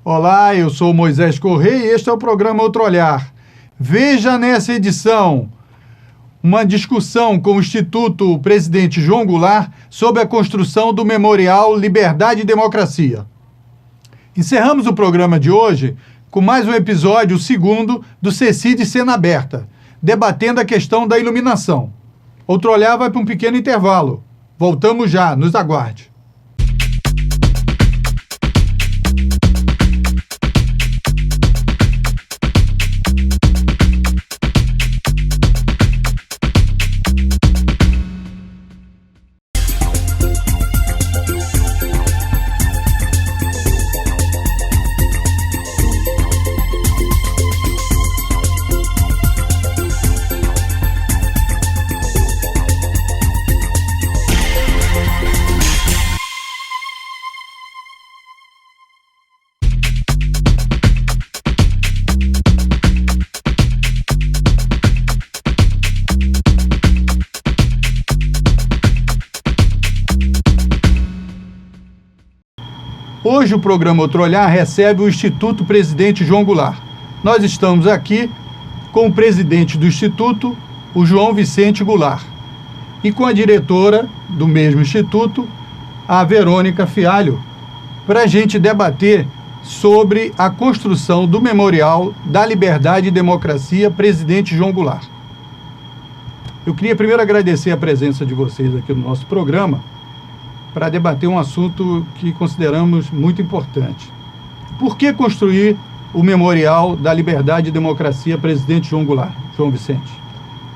Olá, eu sou Moisés Correia e este é o programa Outro Olhar. Veja nessa edição uma discussão com o Instituto Presidente João Goulart sobre a construção do Memorial Liberdade e Democracia. Encerramos o programa de hoje com mais um episódio, o segundo, do CECID Cena Aberta, debatendo a questão da iluminação. Outro Olhar vai para um pequeno intervalo. Voltamos já, nos aguarde. Hoje o programa Outro Olhar recebe o Instituto Presidente João Goulart. Nós estamos aqui com o presidente do Instituto, o João Vicente Goulart, e com a diretora do mesmo Instituto, a Verônica Fialho, para a gente debater sobre a construção do Memorial da Liberdade e Democracia Presidente João Goulart. Eu queria primeiro agradecer a presença de vocês aqui no nosso programa, para debater um assunto que consideramos muito importante. Por que construir o Memorial da Liberdade e Democracia Presidente João Goulart? João Vicente.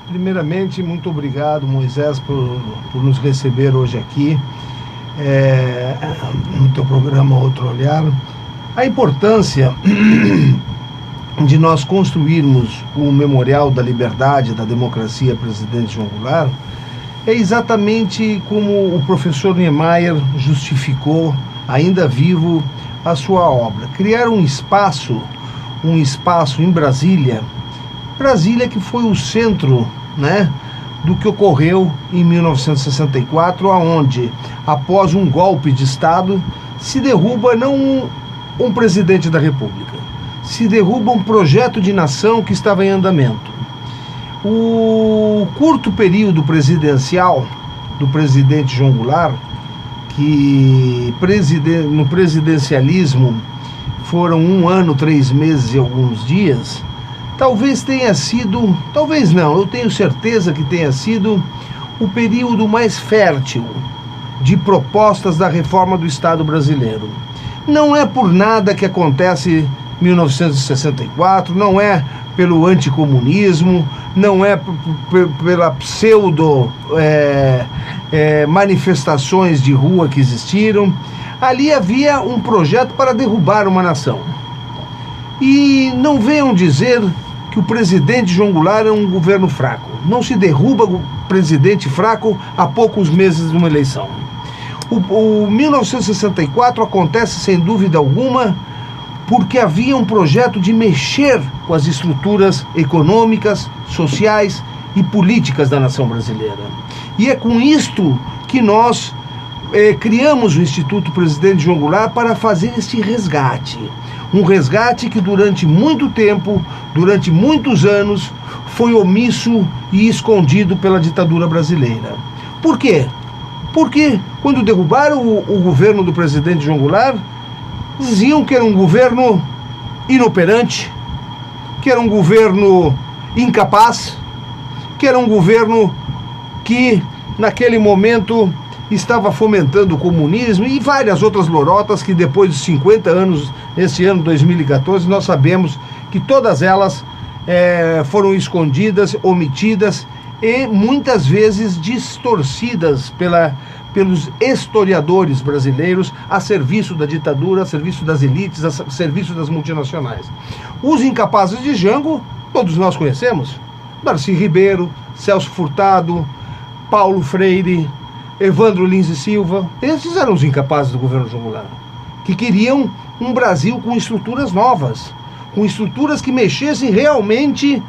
Primeiramente, muito obrigado, Moisés, por nos receber hoje aqui no teu programa Outro Olhar. A importância de nós construirmos o Memorial da Liberdade e da Democracia Presidente João Goulart é exatamente como o professor Niemeyer justificou, ainda vivo, a sua obra. Criar um espaço em Brasília que foi o centro, do que ocorreu em 1964, aonde, após um golpe de Estado, se derruba não um presidente da República, se derruba um projeto de nação que estava em andamento. O curto período presidencial do presidente João Goulart, que no presidencialismo foram 1 ano, 3 meses e alguns dias, talvez tenha sido, talvez não, eu tenho certeza que tenha sido o período mais fértil de propostas da reforma do Estado brasileiro. Não é por nada que acontece em 1964, não é pelo anticomunismo, não é pela pseudo manifestações de rua que existiram. Ali havia um projeto para derrubar uma nação. E não venham dizer que o presidente João Goulart é um governo fraco. Não se derruba o presidente fraco há poucos meses de uma eleição. O 1964 acontece sem dúvida alguma porque havia um projeto de mexer com as estruturas econômicas, sociais e políticas da nação brasileira. E é com isto que nós criamos o Instituto Presidente João Goulart para fazer este resgate. Um resgate que durante muito tempo, durante muitos anos, foi omisso e escondido pela ditadura brasileira. Por quê? Porque quando derrubaram o governo do presidente João Goulart, diziam que era um governo inoperante, que era um governo incapaz, que era um governo que, naquele momento, estava fomentando o comunismo e várias outras lorotas que depois de 50 anos, nesse ano 2014, nós sabemos que todas elas foram escondidas, omitidas e muitas vezes distorcidas pelos historiadores brasileiros a serviço da ditadura, a serviço das elites, a serviço das multinacionais. Os incapazes de Jango, todos nós conhecemos: Darcy Ribeiro, Celso Furtado, Paulo Freire, Evandro Lins e Silva. Esses eram os incapazes do governo João Goulart, que queriam um Brasil com estruturas novas, com estruturas que mexessem realmente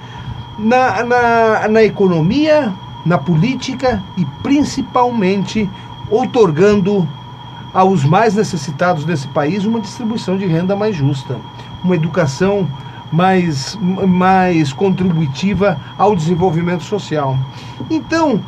na economia, na política e principalmente outorgando aos mais necessitados desse país uma distribuição de renda mais justa, uma educação mais contributiva ao desenvolvimento social. Então,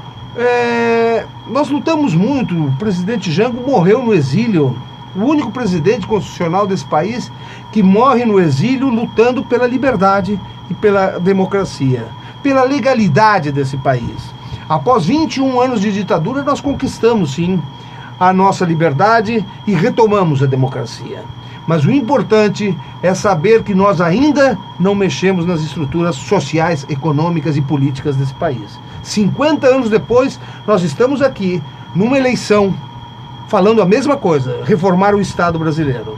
nós lutamos muito. O presidente Jango morreu no exílio, o único presidente constitucional desse país que morre no exílio lutando pela liberdade e pela democracia, pela legalidade desse país. Após 21 anos de ditadura, nós conquistamos, sim, a nossa liberdade e retomamos a democracia. Mas o importante é saber que nós ainda não mexemos nas estruturas sociais, econômicas e políticas desse país. 50 anos depois, nós estamos aqui, numa eleição, falando a mesma coisa, reformar o Estado brasileiro.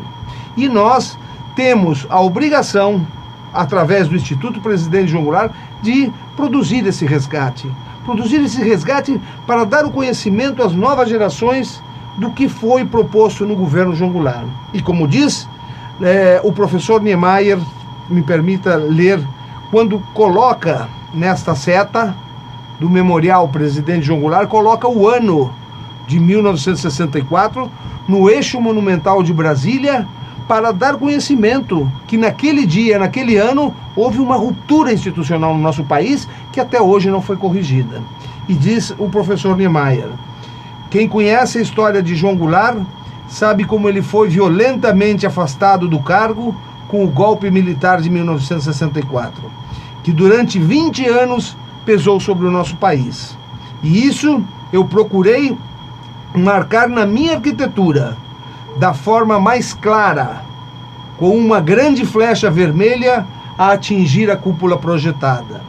E nós temos a obrigação, através do Instituto Presidente João Goulart, de produzir esse resgate. Produzir esse resgate para dar o conhecimento às novas gerações do que foi proposto no governo João Goulart. E como diz o professor Niemeyer, me permita ler, quando coloca nesta seta do Memorial Presidente João Goulart, coloca o ano de 1964 no eixo monumental de Brasília, para dar conhecimento que naquele dia, naquele ano, houve uma ruptura institucional no nosso país que até hoje não foi corrigida. E diz o professor Niemeyer: quem conhece a história de João Goulart sabe como ele foi violentamente afastado do cargo com o golpe militar de 1964, que durante 20 anos pesou sobre o nosso país. E isso eu procurei marcar na minha arquitetura, da forma mais clara, com uma grande flecha vermelha a atingir a cúpula projetada.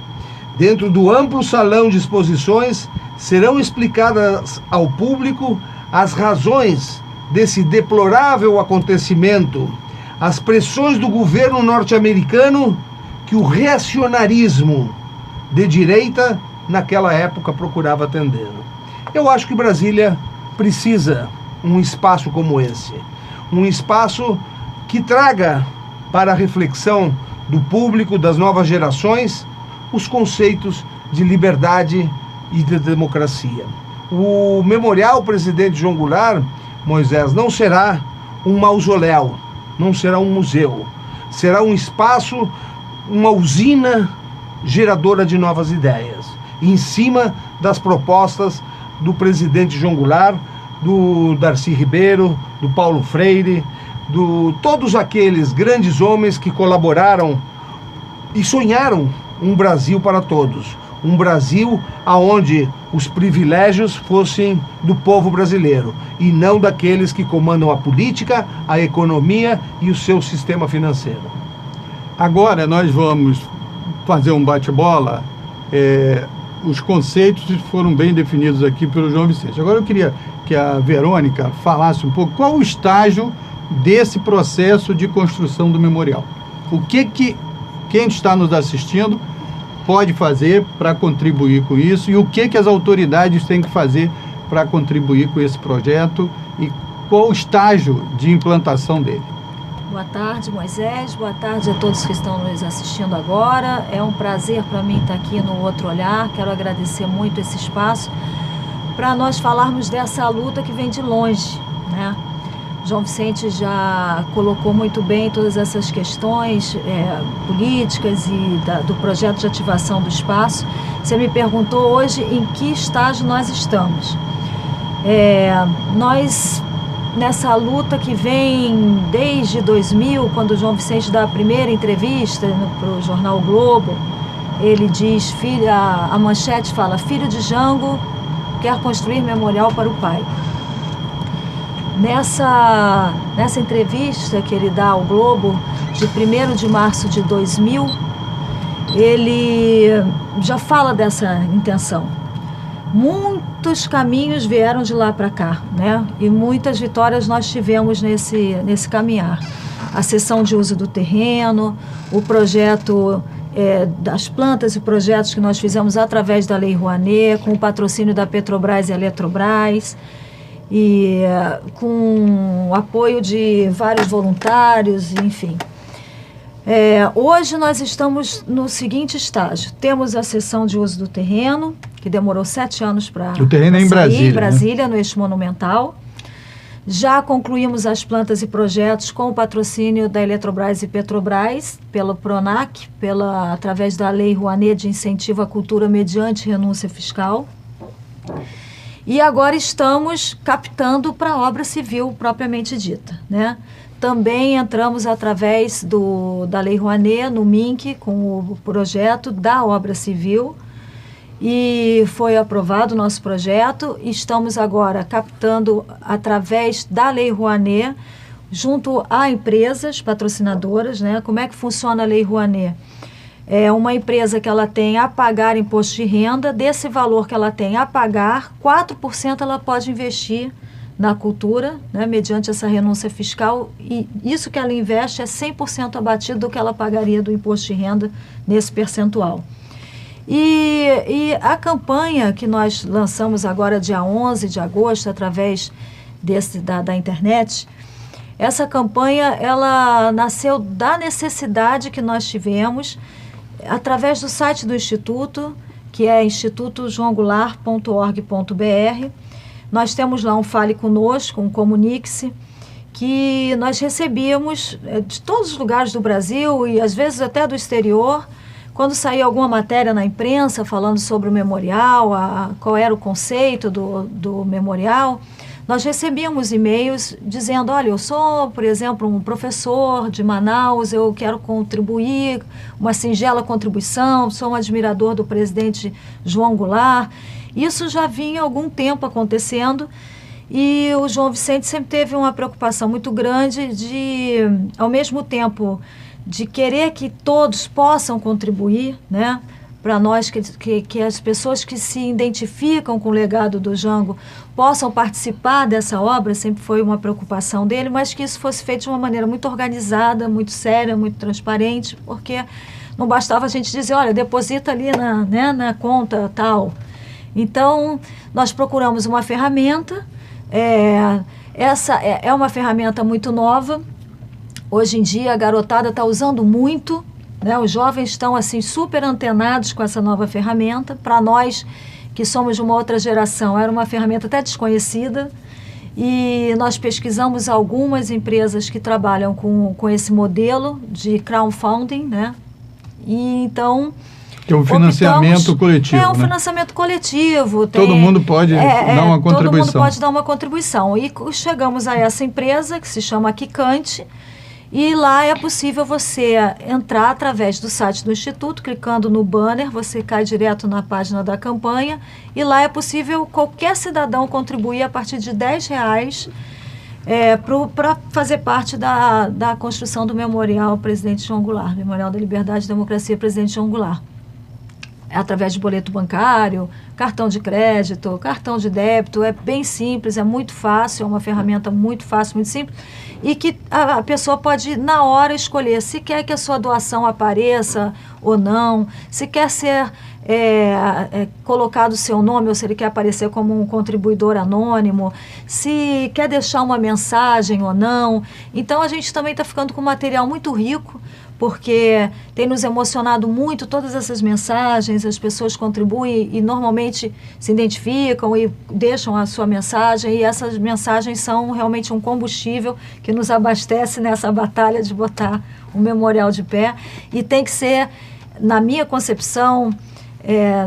Dentro do amplo salão de exposições serão explicadas ao público as razões desse deplorável acontecimento, as pressões do governo norte-americano que o reacionarismo de direita naquela época procurava atender. Eu acho que Brasília precisa um espaço como esse, um espaço que traga para a reflexão do público, das novas gerações, os conceitos de liberdade e de democracia. O Memorial Presidente João Goulart, Moisés, não será um mausoléu, não será um museu, será um espaço, uma usina geradora de novas ideias, em cima das propostas do presidente João Goulart, do Darcy Ribeiro, do Paulo Freire, todos aqueles grandes homens que colaboraram e sonharam um Brasil para todos, um Brasil onde os privilégios fossem do povo brasileiro e não daqueles que comandam a política, a economia e o seu sistema financeiro. Agora nós vamos fazer um bate-bola. Os conceitos foram bem definidos aqui pelo João Vicente. Agora eu queria que a Verônica falasse um pouco qual o estágio desse processo de construção do memorial. O que quem está nos assistindo pode fazer para contribuir com isso e o que as autoridades têm que fazer para contribuir com esse projeto e qual o estágio de implantação dele. Boa tarde, Moisés. Boa tarde a todos que estão nos assistindo agora. É um prazer para mim estar aqui no Outro Olhar. Quero agradecer muito esse espaço para nós falarmos dessa luta que vem de longe, né? João Vicente já colocou muito bem todas essas questões políticas e do projeto de ativação do espaço. Você me perguntou hoje em que estágio nós estamos. Nós, nessa luta que vem desde 2000, quando o João Vicente dá a primeira entrevista para o jornal o Globo, ele diz, a manchete fala: filho de Jango quer construir memorial para o pai. Nessa entrevista que ele dá ao Globo, de 1º de março de 2000, ele já fala dessa intenção. Muitos caminhos vieram de lá para cá, né? E muitas vitórias nós tivemos nesse caminhar. A cessão de uso do terreno, o projeto das plantas e projetos que nós fizemos através da Lei Rouanet, com o patrocínio da Petrobras e Eletrobras, e com o apoio de vários voluntários, enfim. Hoje nós estamos no seguinte estágio. Temos a cessão de uso do terreno, que demorou 7 anos para o terreno é em Brasília, Brasília, né? No eixo monumental. Já concluímos as plantas e projetos com o patrocínio da Eletrobras e Petrobras, pelo PRONAC, através da Lei Rouanet de Incentivo à Cultura mediante renúncia fiscal. E agora estamos captando para a obra civil propriamente dita, né? Também entramos através da Lei Rouanet, no MINC, com o projeto da obra civil, e foi aprovado o nosso projeto. Estamos agora captando através da Lei Rouanet, junto a empresas patrocinadoras, né? Como é que funciona a Lei Rouanet? É uma empresa que ela tem a pagar imposto de renda, desse valor que ela tem a pagar, 4% ela pode investir na cultura, né, mediante essa renúncia fiscal, e isso que ela investe é 100% abatido do que ela pagaria do imposto de renda nesse percentual. E a campanha que nós lançamos agora, dia 11 de agosto, através da internet, essa campanha ela nasceu da necessidade que nós tivemos através do site do Instituto, que é institutojoangolar.org.br. Nós temos lá um Fale Conosco, um Comunique-se, que nós recebíamos de todos os lugares do Brasil e às vezes até do exterior, quando saía alguma matéria na imprensa falando sobre o memorial, qual era o conceito do memorial, nós recebíamos e-mails dizendo, olha, eu sou, por exemplo, um professor de Manaus, eu quero contribuir, uma singela contribuição, sou um admirador do presidente João Goulart. Isso já vinha há algum tempo acontecendo e o João Vicente sempre teve uma preocupação muito grande de, ao mesmo tempo, de querer que todos possam contribuir, né? Para nós, que as pessoas que se identificam com o legado do Jango possam participar dessa obra, sempre foi uma preocupação dele, mas que isso fosse feito de uma maneira muito organizada, muito séria, muito transparente, porque não bastava a gente dizer, olha, deposita ali na conta tal. Então, nós procuramos uma ferramenta, essa é uma ferramenta muito nova, hoje em dia a garotada está usando muito, né? Os jovens estão assim super antenados com essa nova ferramenta. Para nós que somos de uma outra geração, era uma ferramenta até desconhecida e nós pesquisamos algumas empresas que trabalham com esse modelo de crowdfunding, né? E então que é um financiamento coletivo. É um financiamento coletivo. Todo mundo pode dar uma contribuição. Todo mundo pode dar uma contribuição. E chegamos a essa empresa que se chama Kikante. E lá é possível você entrar através do site do Instituto, clicando no banner, você cai direto na página da campanha, e lá é possível qualquer cidadão contribuir a partir de R$10 para fazer parte da construção do Memorial Presidente João Goulart, Memorial da Liberdade e Democracia Presidente João Goulart. Através de boleto bancário, cartão de crédito, cartão de débito, é bem simples, é muito fácil, é uma ferramenta muito fácil, muito simples, e que a pessoa pode, na hora, escolher se quer que a sua doação apareça ou não, se quer ser colocado o seu nome ou se ele quer aparecer como um contribuidor anônimo, se quer deixar uma mensagem ou não. Então, a gente também está ficando com um material muito rico, porque tem nos emocionado muito todas essas mensagens, as pessoas contribuem e normalmente se identificam e deixam a sua mensagem, e essas mensagens são realmente um combustível que nos abastece nessa batalha de botar o memorial de pé. E tem que ser, na minha concepção,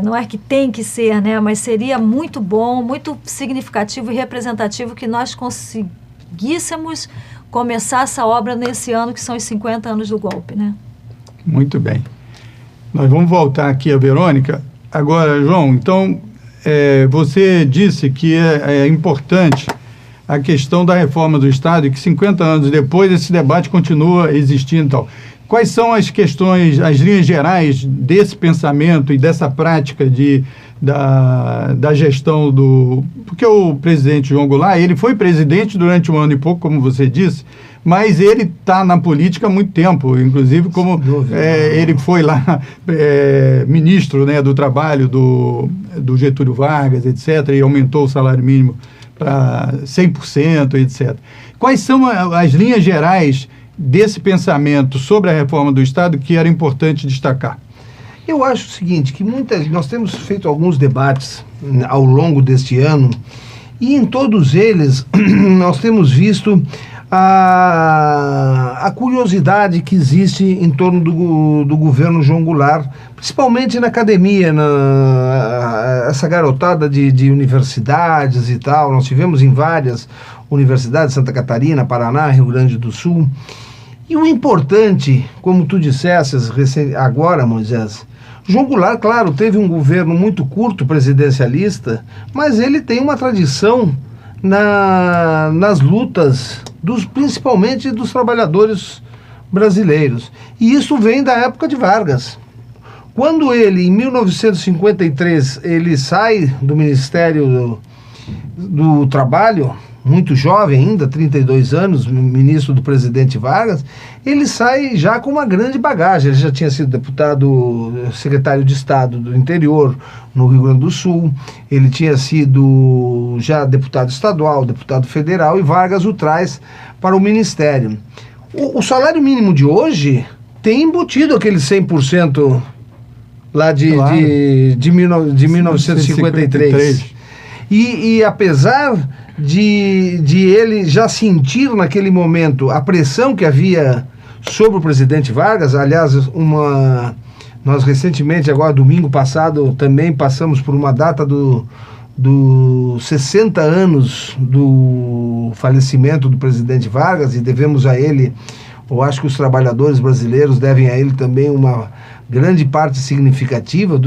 não é que tem que ser, né, mas seria muito bom, muito significativo e representativo que nós conseguíssemos começar essa obra nesse ano, que são os 50 anos do golpe, né? Muito bem. Nós vamos voltar aqui a Verônica. Agora, João, então, você disse que é importante a questão da reforma do Estado e que 50 anos depois esse debate continua existindo e tal. Quais são as questões, as linhas gerais desse pensamento e dessa prática da gestão do... Porque o presidente João Goulart, ele foi presidente durante 1 ano e pouco, como você disse, mas ele está na política há muito tempo, inclusive como ele foi lá ministro, né, do trabalho do Getúlio Vargas, etc., e aumentou o salário mínimo para 100%, etc. Quais são as linhas gerais desse pensamento sobre a reforma do Estado que era importante destacar? Eu acho o seguinte, que nós temos feito alguns debates ao longo deste ano E em todos eles nós temos visto a curiosidade que existe em torno do governo João Goulart, principalmente na academia, essa garotada de universidades e tal. Nós tivemos em várias universidades, Santa Catarina, Paraná, Rio Grande do Sul. E o importante, como tu disseste agora, Moisés, João Goulart, claro, teve um governo muito curto, presidencialista, mas ele tem uma tradição nas lutas, principalmente dos trabalhadores brasileiros. E isso vem da época de Vargas. Quando ele, em 1953, ele sai do Ministério do Trabalho, muito jovem ainda, 32 anos, ministro do presidente Vargas, ele sai já com uma grande bagagem. Ele já tinha sido deputado, secretário de Estado do interior, no Rio Grande do Sul, ele tinha sido já deputado estadual, deputado federal, e Vargas o traz para o ministério. O salário mínimo de hoje tem embutido aquele 100% lá de 1953. E apesar de ele já sentir naquele momento a pressão que havia sobre o presidente Vargas, aliás, nós recentemente, agora domingo passado, também passamos por uma data dos 60 anos do falecimento do presidente Vargas, e devemos a ele, eu acho que os trabalhadores brasileiros devem a ele também uma grande parte significativa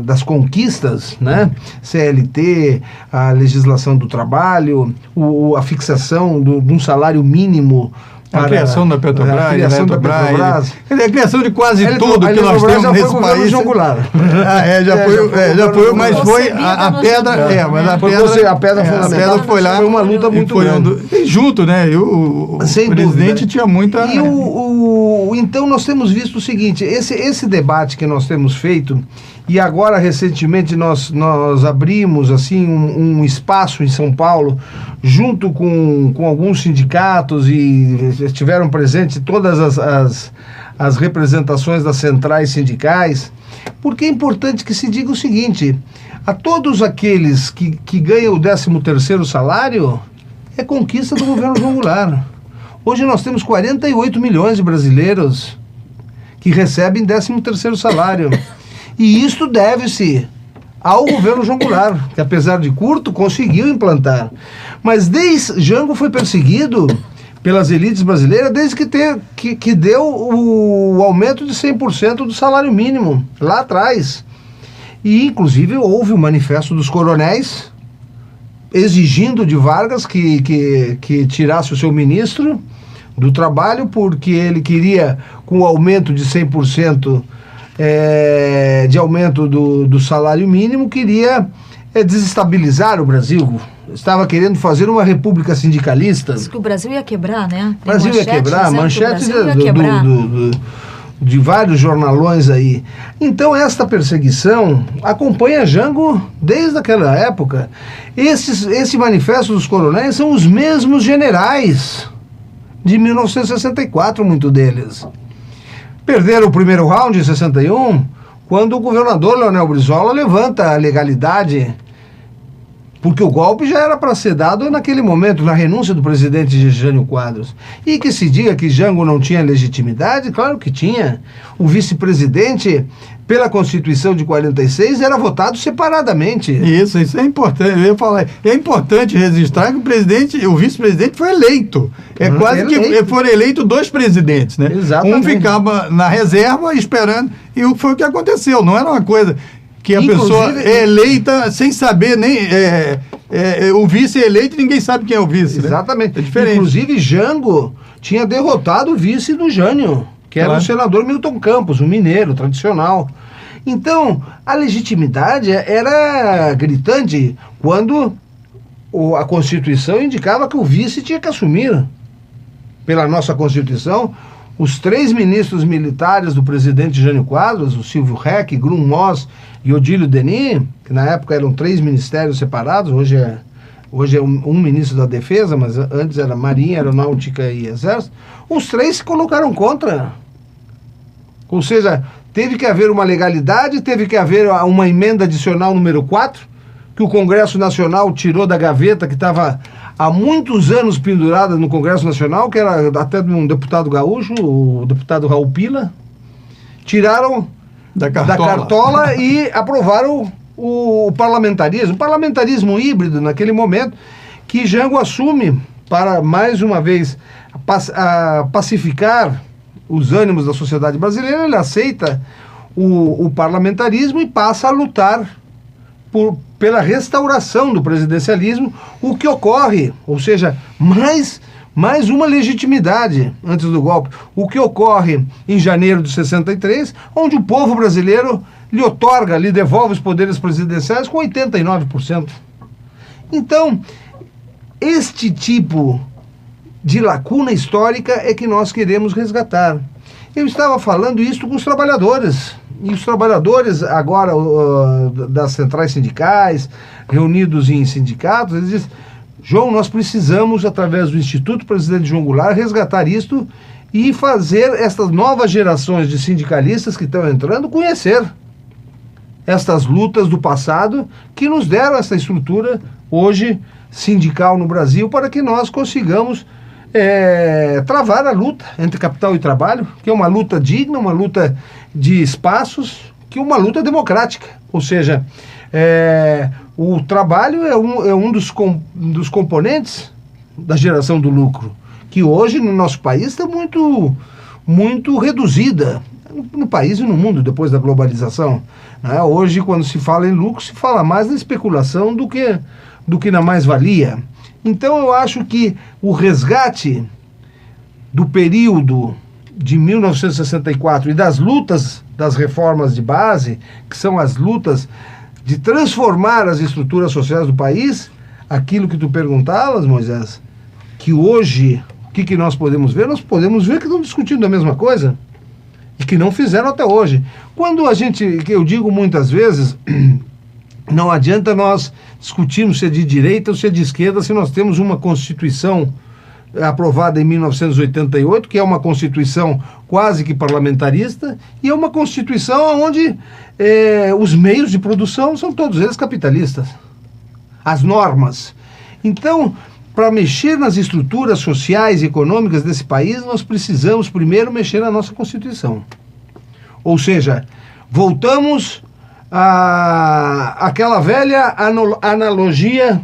das conquistas, né? CLT, a legislação do trabalho, a fixação de um salário mínimo, a criação da Petrobras, a criação de quase tudo que nós temos nesse país. João Goulart. Já foi, mas foi a pedra, mas a pedra fundamental foi lá, foi uma luta muito grande. E junto, né? O presidente tinha muita. Então nós temos visto o seguinte, esse debate que nós temos feito, e agora recentemente nós abrimos assim um espaço em São Paulo, junto com alguns sindicatos, e estiveram presentes todas as representações das centrais sindicais, porque é importante que se diga o seguinte: a todos aqueles que ganham o 13º salário, é conquista do governo João Goulart. Hoje nós temos 48 milhões de brasileiros que recebem 13º salário. E isto deve-se ao governo João Goulart, que apesar de curto, conseguiu implantar. Mas Jango foi perseguido pelas elites brasileiras desde que deu o aumento de 100% do salário mínimo, lá atrás. E, inclusive, houve o manifesto dos coronéis exigindo de Vargas que tirasse o seu ministro do trabalho, porque ele queria, com o aumento de 100% de aumento do salário mínimo, queria desestabilizar o Brasil. Estava querendo fazer uma república sindicalista. Diz que o Brasil ia quebrar, né? O Brasil ia quebrar, manchete de vários jornalões aí. Então esta perseguição acompanha Jango desde aquela época. Esse manifesto dos coronéis são os mesmos generais de 1964, muitos deles. Perderam o primeiro round em 61, quando o governador Leonel Brizola levanta a legalidade, porque o golpe já era para ser dado naquele momento, na renúncia do presidente Jânio Quadros. E que se diga que Jango não tinha legitimidade, claro que tinha. O vice-presidente, pela Constituição de 46, era votado separadamente. Isso é importante. Eu ia falar, é importante registrar que o vice-presidente foi eleito. Quase que foram eleitos 2 presidentes, né? Exatamente. Um ficava na reserva esperando, e foi o que aconteceu. Não era uma coisa que a pessoa é eleita sem saber nem... o vice é eleito e ninguém sabe quem é o vice. Exatamente. Né? É diferente. Inclusive, Jango tinha derrotado o vice do Jânio, que era o senador Milton Campos, um mineiro tradicional. Então, a legitimidade era gritante quando a Constituição indicava que o vice tinha que assumir. Pela nossa Constituição, os 3 ministros militares do presidente Jânio Quadros, o Silvio Reck, Grum Moss e Odílio Denis, que na época eram 3 ministérios separados, hoje é um ministro da Defesa, mas antes era Marinha, Aeronáutica e Exército, os 3 se colocaram contra. Ou seja, teve que haver uma legalidade, teve que haver uma emenda adicional número 4, que o Congresso Nacional tirou da gaveta, que estava há muitos anos pendurada no Congresso Nacional, que era até de um deputado gaúcho, o deputado Raul Pila. Tiraram da cartola e aprovaram o parlamentarismo híbrido naquele momento, que Jango assume para, mais uma vez, pacificar os ânimos da sociedade brasileira. Ele aceita o parlamentarismo e passa a lutar pela restauração do presidencialismo, o que ocorre, ou seja, mais uma legitimidade antes do golpe, o que ocorre em janeiro de 63, onde o povo brasileiro lhe devolve os poderes presidenciais com 89%. Então, este tipo de lacuna histórica é que nós queremos resgatar. Eu estava falando isso com os trabalhadores, e os trabalhadores agora das centrais sindicais, reunidos em sindicatos, eles dizem: João, nós precisamos, através do Instituto Presidente João Goulart, resgatar isto e fazer estas novas gerações de sindicalistas que estão entrando conhecer estas lutas do passado que nos deram essa estrutura hoje sindical no Brasil, para que nós consigamos travar a luta entre capital e trabalho, que é uma luta digna, uma luta de espaços, que é uma luta democrática. Ou seja, o trabalho é um dos componentes da geração do lucro, que hoje no nosso país está muito, muito reduzida, no país e no mundo depois da globalização, né? Hoje, quando se fala em lucro, se fala mais na especulação do que na mais-valia. Então eu acho que o resgate do período de 1964 e das lutas das reformas de base, que são as lutas de transformar as estruturas sociais do país, aquilo que tu perguntavas, Moisés, que hoje, o que nós podemos ver? Nós podemos ver que estão discutindo a mesma coisa e que não fizeram até hoje. Quando que eu digo muitas vezes, não adianta nós discutirmos se é de direita ou se é de esquerda, se nós temos uma Constituição aprovada em 1988, que é uma Constituição quase que parlamentarista, e é uma Constituição onde os meios de produção são todos eles capitalistas. As normas. Então, para mexer nas estruturas sociais e econômicas desse país, nós precisamos primeiro mexer na nossa Constituição. Ou seja, voltamos àquela velha analogia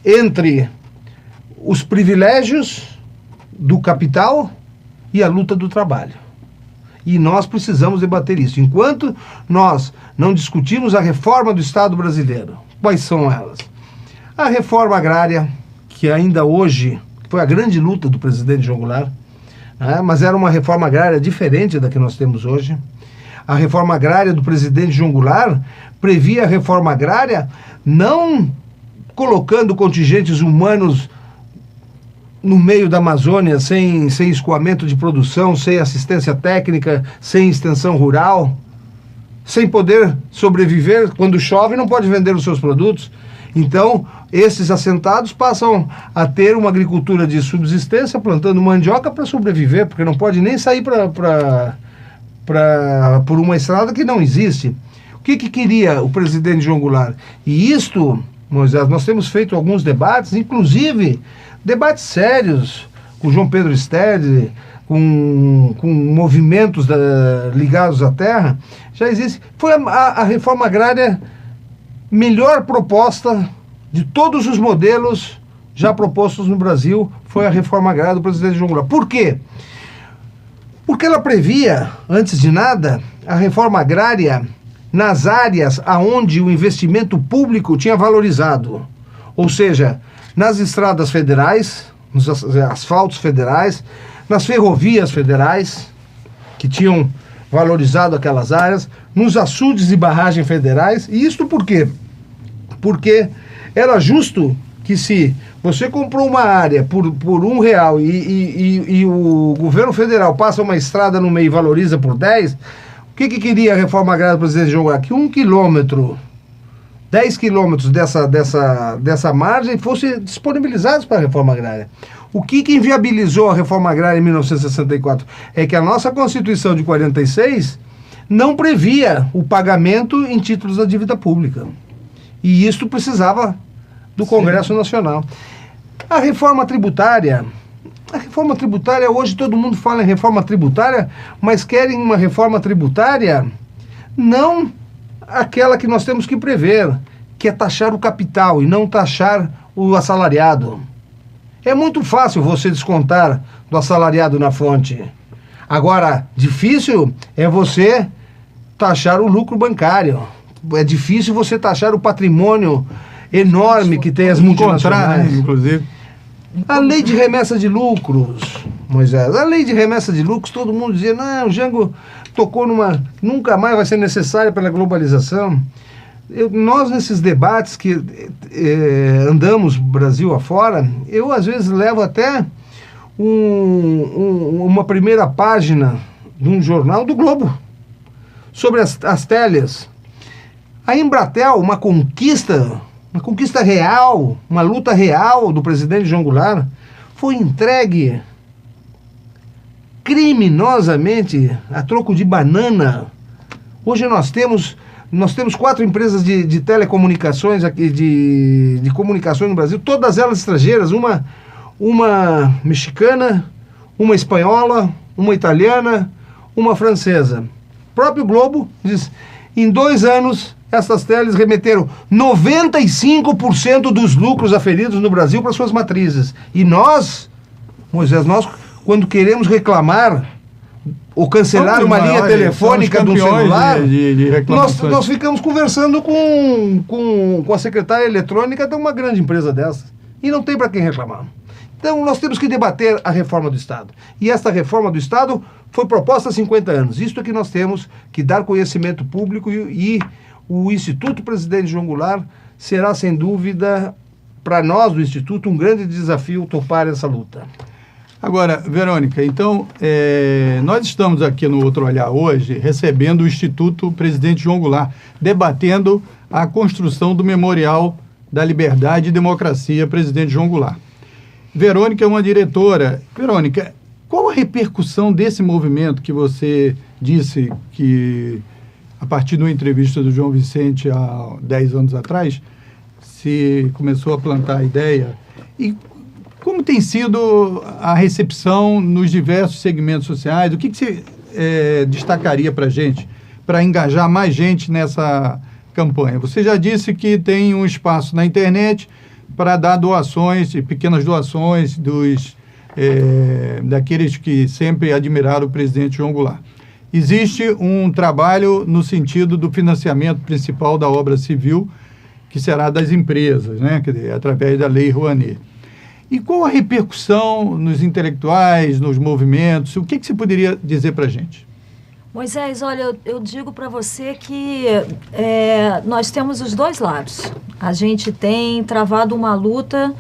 entre os privilégios do capital e a luta do trabalho. E nós precisamos debater isso. Enquanto nós não discutirmos a reforma do Estado brasileiro, quais são elas? A reforma agrária, que ainda hoje foi a grande luta do presidente João Goulart, mas era uma reforma agrária diferente da que nós temos hoje. A reforma agrária do presidente João Goulart previa a reforma agrária não colocando contingentes humanos no meio da Amazônia, sem escoamento de produção, sem assistência técnica, sem extensão rural, sem poder sobreviver. Quando chove, não pode vender os seus produtos. Então, esses assentados passam a ter uma agricultura de subsistência, plantando mandioca para sobreviver, porque não pode nem sair por uma estrada que não existe. O que queria o presidente João Goulart? E isto, Moisés, nós temos feito alguns debates, inclusive debates sérios, com João Pedro Stedley, com movimentos ligados à terra. Já existe. Foi a reforma agrária melhor proposta de todos os modelos já propostos no Brasil, foi a reforma agrária do presidente João Goulart. Por quê? Porque ela previa, antes de nada, a reforma agrária nas áreas aonde o investimento público tinha valorizado. Ou seja, nas estradas federais, nos asfaltos federais, nas ferrovias federais, que tinham valorizado aquelas áreas, nos açudes e barragens federais. E isso por quê? Porque era justo que, se você comprou uma área por R$1 e o governo federal passa uma estrada no meio e valoriza por 10, o que queria a reforma agrária do presidente João Goulart? Que 1 quilômetro, 10 quilômetros dessa margem fossem disponibilizados para a reforma agrária. O que inviabilizou a reforma agrária em 1964? É que a nossa Constituição de 46 não previa o pagamento em títulos da dívida pública. E isso precisava do Congresso Nacional. A reforma tributária, hoje todo mundo fala em reforma tributária, mas querem uma reforma tributária não aquela que nós temos que prever, que é taxar o capital e não taxar o assalariado. É muito fácil você descontar do assalariado na fonte. Agora, difícil é você taxar o lucro bancário. É difícil você taxar o patrimônio enorme que tem as multinacionais. Inclusive. A lei de remessa de lucros, Moisés, a lei de remessa de lucros, todo mundo dizia, não, o Jango tocou nunca mais vai ser necessária pela globalização. Nós, nesses debates que andamos Brasil afora, eu às vezes levo até uma primeira página de um jornal do Globo sobre as telhas. A Embratel, uma conquista real, uma luta real do presidente João Goulart, foi entregue criminosamente a troco de banana. Hoje nós temos 4 empresas de telecomunicações aqui, de comunicações no Brasil, todas elas estrangeiras, uma mexicana, uma espanhola, uma italiana, uma francesa. O próprio Globo diz, em 2 anos, essas teles remeteram 95% dos lucros aferidos no Brasil para suas matrizes. E nós, Moisés, quando queremos reclamar ou cancelar uma linha telefônica de um celular, nós ficamos conversando com a secretária eletrônica de uma grande empresa dessas. E não tem para quem reclamar. Então, nós temos que debater a reforma do Estado. E esta reforma do Estado foi proposta há 50 anos. Isto é que nós temos que dar conhecimento público e o Instituto Presidente João Goulart será, sem dúvida, para nós do Instituto, um grande desafio topar essa luta. Agora, Verônica, então, nós estamos aqui no Outro Olhar hoje, recebendo o Instituto Presidente João Goulart, debatendo a construção do Memorial da Liberdade e Democracia Presidente João Goulart. Verônica é uma diretora. Verônica, qual a repercussão desse movimento que você disse que, a partir de uma entrevista do João Vicente há 10 anos atrás, se começou a plantar a ideia? E como tem sido a recepção nos diversos segmentos sociais? O que você destacaria para a gente, para engajar mais gente nessa campanha? Você já disse que tem um espaço na internet para dar doações, pequenas doações daqueles que sempre admiraram o presidente João Goulart. Existe um trabalho no sentido do financiamento principal da obra civil, que será das empresas, né? Quer dizer, através da Lei Rouanet. E qual a repercussão nos intelectuais, nos movimentos? O que você poderia dizer para a gente? Moisés, olha, eu digo para você que nós temos os dois lados. A gente tem travado uma luta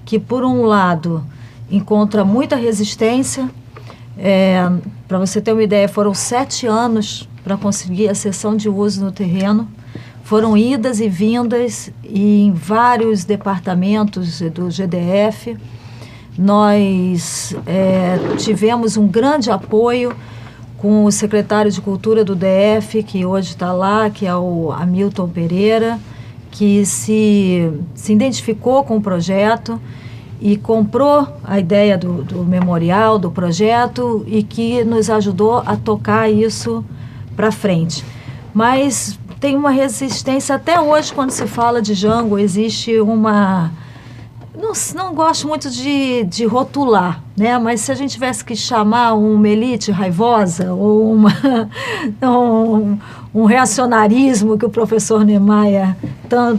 que, por um lado, encontra muita resistência. Para você ter uma ideia, foram 7 anos para conseguir a cessão de uso no terreno. Foram idas e vindas em vários departamentos do GDF. Nós tivemos um grande apoio com o secretário de Cultura do DF, que hoje está lá, que é o Hamilton Pereira, que se identificou com o projeto e comprou a ideia do memorial, do projeto, e que nos ajudou a tocar isso para frente. Mas tem uma resistência até hoje quando se fala de Jango, existe uma... Não gosto muito de rotular, né? Mas se a gente tivesse que chamar uma elite raivosa ou um reacionarismo que o professor Niemeyer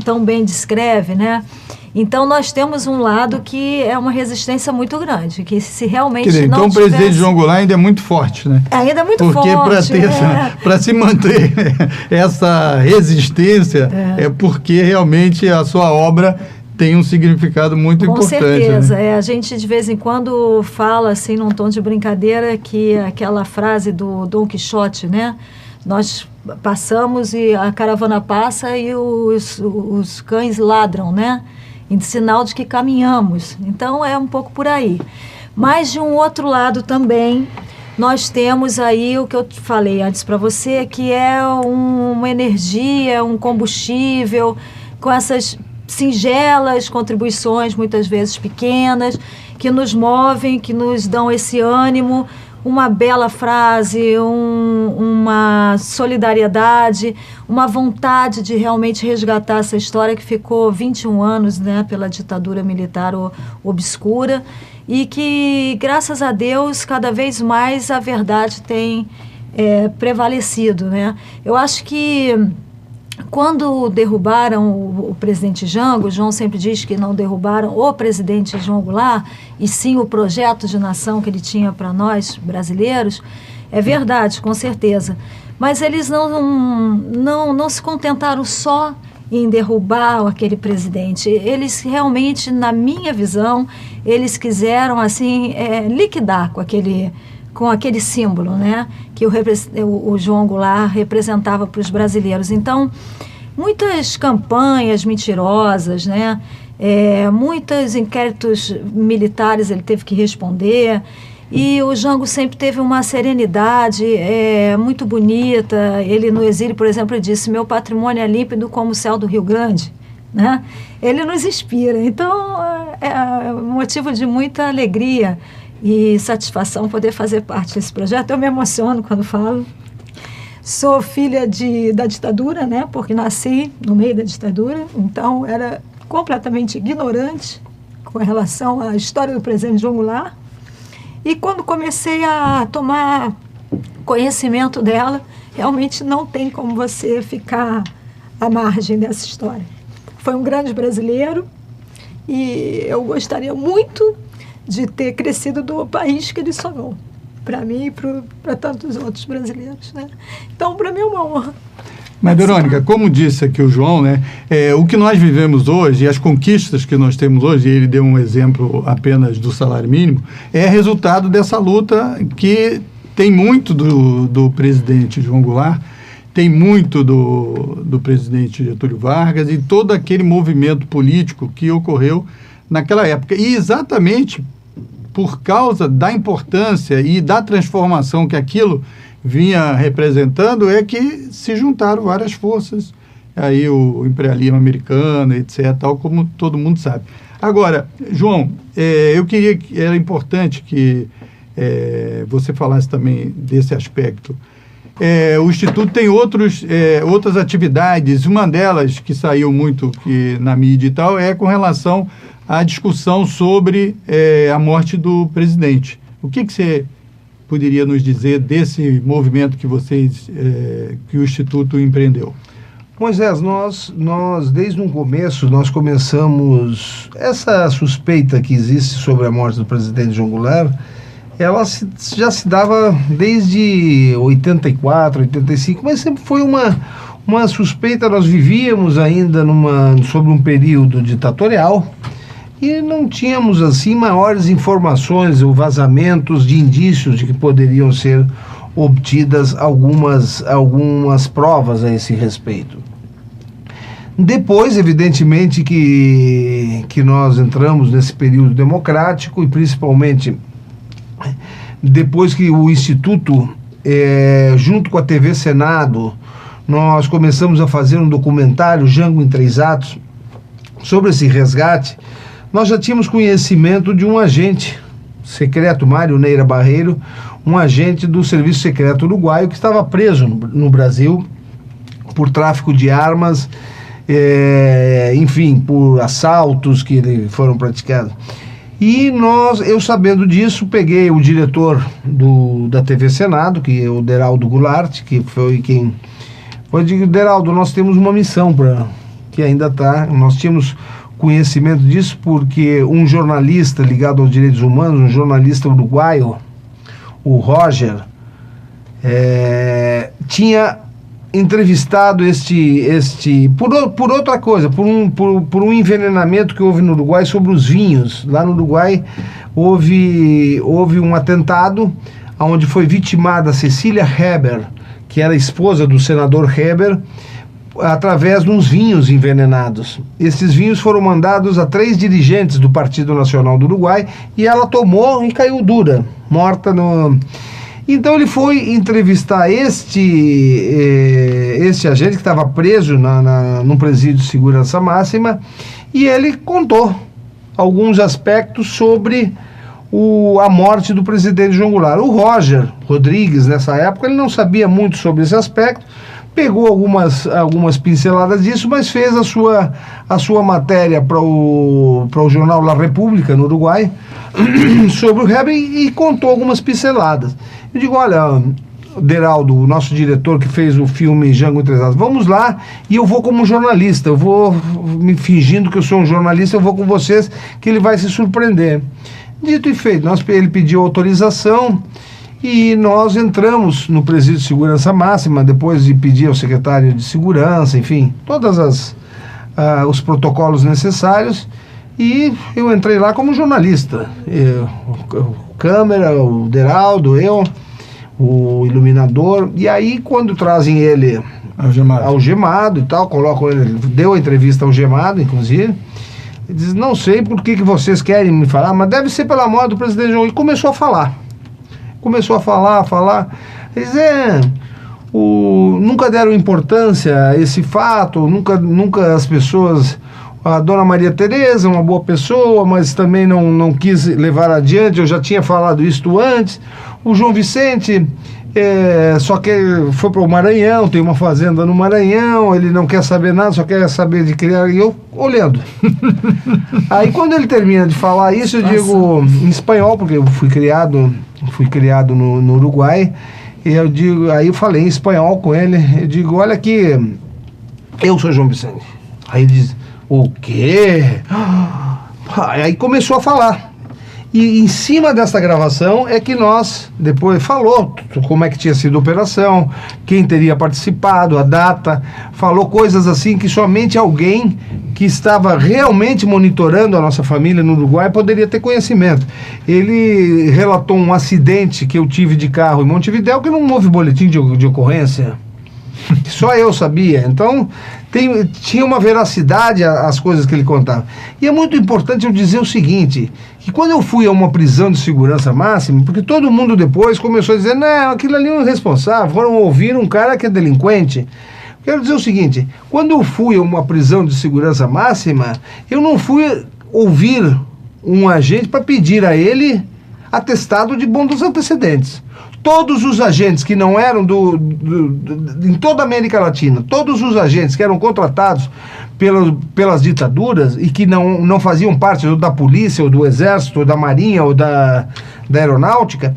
tão bem descreve, né? Então, nós temos um lado que é uma resistência muito grande, que se realmente não tivesse... Então, o presidente João Goulart ainda é muito forte, né? Ainda é muito forte. Porque para se manter essa resistência, é porque realmente a sua obra tem um significado muito importante. Com certeza. Né? A gente, de vez em quando, fala, assim, num tom de brincadeira, que aquela frase do Dom Quixote, né? Nós passamos e a caravana passa e os cães ladram, né? Em sinal de que caminhamos. Então, é um pouco por aí. Mas, de um outro lado também, nós temos aí o que eu falei antes para você, que é uma energia, um combustível com essas singelas contribuições, muitas vezes pequenas, que nos movem, que nos dão esse ânimo, uma bela frase, uma solidariedade, uma vontade de realmente resgatar essa história que ficou 21 anos, né, pela ditadura militar obscura, e que, graças a Deus, cada vez mais a verdade tem prevalecido, né? Eu acho que quando derrubaram o presidente Jango, o João sempre diz que não derrubaram o presidente João Goulart, e sim o projeto de nação que ele tinha para nós, brasileiros, é verdade, com certeza. Mas eles não se contentaram só em derrubar aquele presidente. Eles realmente, na minha visão, eles quiseram assim liquidar com aquele símbolo, né, que o João Goulart representava para os brasileiros. Então, muitas campanhas mentirosas, né, muitos inquéritos militares ele teve que responder, e o Jango sempre teve uma serenidade muito bonita. Ele, no exílio, por exemplo, disse: meu patrimônio é límpido como o céu do Rio Grande, né? Ele nos inspira. Então, é um motivo de muita alegria e satisfação poder fazer parte desse projeto. Eu me emociono quando falo. Sou filha da ditadura, né? Porque nasci no meio da ditadura, então era completamente ignorante com relação à história do presidente João Goulart. E quando comecei a tomar conhecimento dela, realmente não tem como você ficar à margem dessa história. Foi um grande brasileiro e eu gostaria muito de ter crescido do país que ele sonhou, para mim e para tantos outros brasileiros, né? Então, para mim é uma honra. Mas, Verônica, como disse aqui o João, né, o que nós vivemos hoje e as conquistas que nós temos hoje, e ele deu um exemplo apenas do salário mínimo, é resultado dessa luta que tem muito do presidente João Goulart, tem muito do presidente Getúlio Vargas e todo aquele movimento político que ocorreu naquela época. E exatamente por causa da importância e da transformação que aquilo vinha representando, é que se juntaram várias forças, aí o imperialismo americano, etc., tal como todo mundo sabe. Agora, João, era importante que você falasse também desse aspecto. O Instituto tem outras atividades, uma delas que saiu muito na mídia e tal, é com relação à discussão sobre a morte do presidente. O que você poderia nos dizer desse movimento que o Instituto empreendeu? Moisés, nós desde o começo, nós começamos essa suspeita que existe sobre a morte do presidente João Goulart. Ela já se dava desde 84, 85, mas sempre foi uma suspeita. Nós vivíamos ainda sobre um período ditatorial e não tínhamos assim maiores informações ou vazamentos de indícios de que poderiam ser obtidas algumas provas a esse respeito. Depois, evidentemente, que nós entramos nesse período democrático, e principalmente depois que o Instituto, junto com a TV Senado, nós começamos a fazer um documentário, Jango em 3 atos, sobre esse resgate. Nós já tínhamos conhecimento de um agente secreto, Mário Neira Barreiro, um agente do Serviço Secreto Uruguaio que estava preso no Brasil por tráfico de armas, enfim, por assaltos que foram praticados. E eu sabendo disso, peguei o diretor da TV Senado, que é o Deraldo Goulart, que foi quem... Eu digo: Deraldo, nós temos uma missão que ainda está... Nós tínhamos conhecimento disso porque um jornalista ligado aos direitos humanos, um jornalista uruguaio, o Roger, tinha entrevistado por outra coisa, por um envenenamento que houve no Uruguai sobre os vinhos. Lá no Uruguai houve um atentado onde foi vitimada Cecília Heber, que era esposa do senador Heber, através de uns vinhos envenenados. Esses vinhos foram mandados a 3 dirigentes do Partido Nacional do Uruguai e ela tomou e caiu dura, morta no... Então ele foi entrevistar este esse agente que estava preso num presídio de segurança máxima, e ele contou alguns aspectos sobre a morte do presidente João Goulart. O Roger Rodrigues, nessa época, ele não sabia muito sobre esse aspecto, pegou algumas pinceladas disso, mas fez a sua matéria para o jornal La República, no Uruguai, sobre o Heber, e contou algumas pinceladas. Eu digo, olha, Deraldo, o nosso diretor que fez o filme Django Entrezados, vamos lá, e eu vou como jornalista, eu vou me fingindo que eu sou um jornalista, eu vou com vocês, que ele vai se surpreender. Dito e feito, ele pediu autorização e nós entramos no presídio de segurança máxima, depois de pedir ao secretário de segurança, enfim, todos os protocolos necessários, e eu entrei lá como jornalista. O câmera, o Deraldo, eu, o iluminador, e aí quando trazem ele algemado e tal, colocam ele, deu a entrevista algemado, inclusive, ele diz, não sei por que vocês querem me falar, mas deve ser pela morte do presidente João. E começou a falar. Eles nunca deram importância a esse fato, nunca as pessoas... A dona Maria Tereza, uma boa pessoa, mas também não quis levar adiante, eu já tinha falado isso antes. O João Vicente... só que foi para o Maranhão, tem uma fazenda no Maranhão, ele não quer saber nada, só quer saber de criar, e eu olhando. Aí quando ele termina de falar isso, eu digo em espanhol, porque eu fui criado no Uruguai, e aí eu falei em espanhol com ele, eu digo, olha aqui, eu sou João Vicente. Aí ele diz, o quê? Aí começou a falar. E em cima dessa gravação é que nós, depois falou como é que tinha sido a operação, quem teria participado, a data, falou coisas assim que somente alguém que estava realmente monitorando a nossa família no Uruguai poderia ter conhecimento. Ele relatou um acidente que eu tive de carro em Montevidéu, que não houve boletim de ocorrência. Só eu sabia. Então tinha uma veracidade as coisas que ele contava. E é muito importante eu dizer o seguinte, que quando eu fui a uma prisão de segurança máxima, porque todo mundo depois começou a dizer, não, aquilo ali é um irresponsável, foram ouvir um cara que é delinquente. Quero dizer o seguinte, quando eu fui a uma prisão de segurança máxima, eu não fui ouvir um agente para pedir a ele atestado de bons antecedentes. Todos os agentes que não eram em toda a América Latina, todos os agentes que eram contratados pelas ditaduras e que não faziam parte da polícia, ou do exército, ou da marinha, ou da aeronáutica,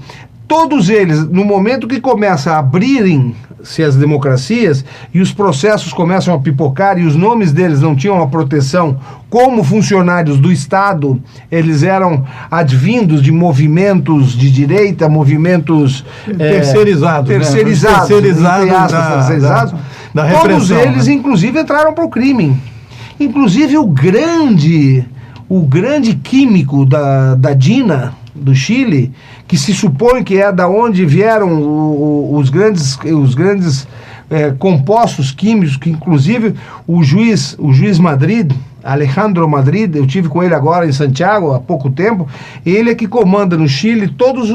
todos eles, no momento que começa a abrirem-se as democracias e os processos começam a pipocar e os nomes deles não tinham uma proteção como funcionários do Estado, eles eram advindos de movimentos de direita, movimentos terceirizados, da repressão, todos eles, né? Inclusive, entraram para o crime. Inclusive, o grande químico da DINA, do Chile, que se supõe que é da onde vieram os grandes compostos químicos, que inclusive o juiz Madrid, Alejandro Madrid, eu tive com ele agora em Santiago há pouco tempo, ele é que comanda no Chile todos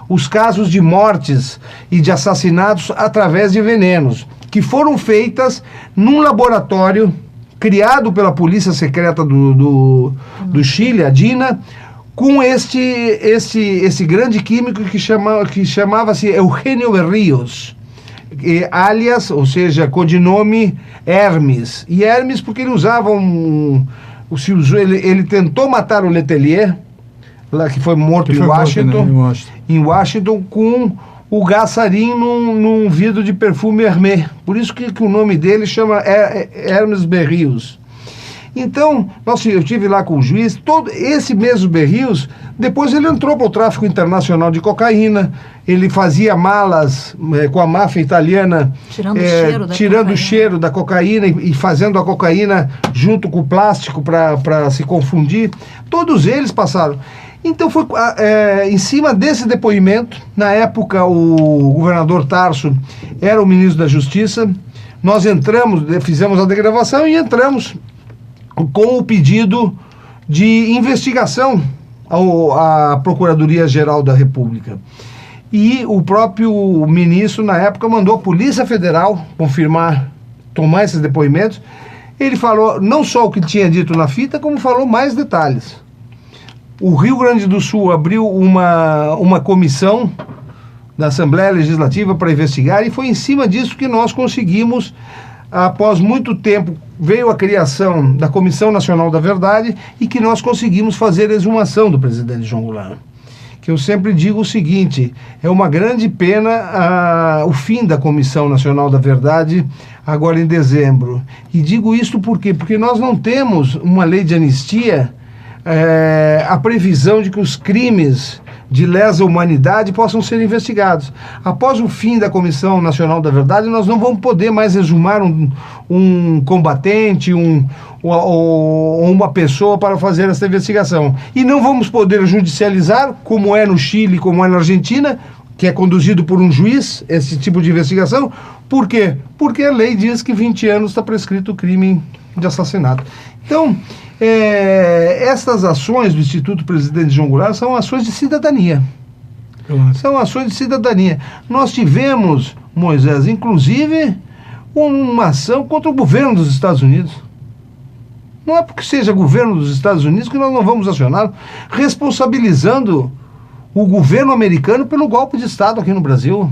os casos de mortes e de assassinatos através de venenos, que foram feitas num laboratório criado pela polícia secreta do Chile, a DINA, com esse grande químico que chamava-se Eugenio Berríos, alias, ou seja, codinome Hermes. E Hermes porque ele usava ele tentou matar o Letelier, lá, que foi morto em Washington, com o gás sarin num vidro de perfume Hermès. Por isso que o nome dele chama Hermes Berríos. Então, eu estive lá com o juiz, esse mesmo Berríos, depois ele entrou para o tráfico internacional de cocaína, ele fazia malas com a máfia italiana, tirando o cheiro da cocaína e fazendo a cocaína junto com o plástico para se confundir. Todos eles passaram. Então foi em cima desse depoimento, na época o governador Tarso era o ministro da Justiça, nós entramos, fizemos a degravação e entramos com o pedido de investigação à Procuradoria-Geral da República. E o próprio ministro, na época, mandou a Polícia Federal tomar esses depoimentos. Ele falou não só o que tinha dito na fita, como falou mais detalhes. O Rio Grande do Sul abriu uma comissão da Assembleia Legislativa para investigar, e foi em cima disso que nós conseguimos, após muito tempo, veio a criação da Comissão Nacional da Verdade, e que nós conseguimos fazer a exumação do presidente João Goulart. Que eu sempre digo o seguinte, é uma grande pena o fim da Comissão Nacional da Verdade agora em dezembro. E digo isto por quê? Porque nós não temos uma lei de anistia, a previsão de que os crimes de lesa humanidade possam ser investigados. Após o fim da Comissão Nacional da Verdade, nós não vamos poder mais exumar um combatente, ou uma pessoa para fazer essa investigação. E não vamos poder judicializar, como é no Chile, como é na Argentina, que é conduzido por um juiz, esse tipo de investigação. Por quê? Porque a lei diz que 20 anos está prescrito o crime de assassinato. Então, essas ações do Instituto Presidente João Goulart são ações de cidadania. São ações de cidadania. Nós tivemos, Moisés, inclusive, uma ação contra o governo dos Estados Unidos. Não é porque seja governo dos Estados Unidos que nós não vamos acionar, responsabilizando o governo americano pelo golpe de Estado aqui no Brasil.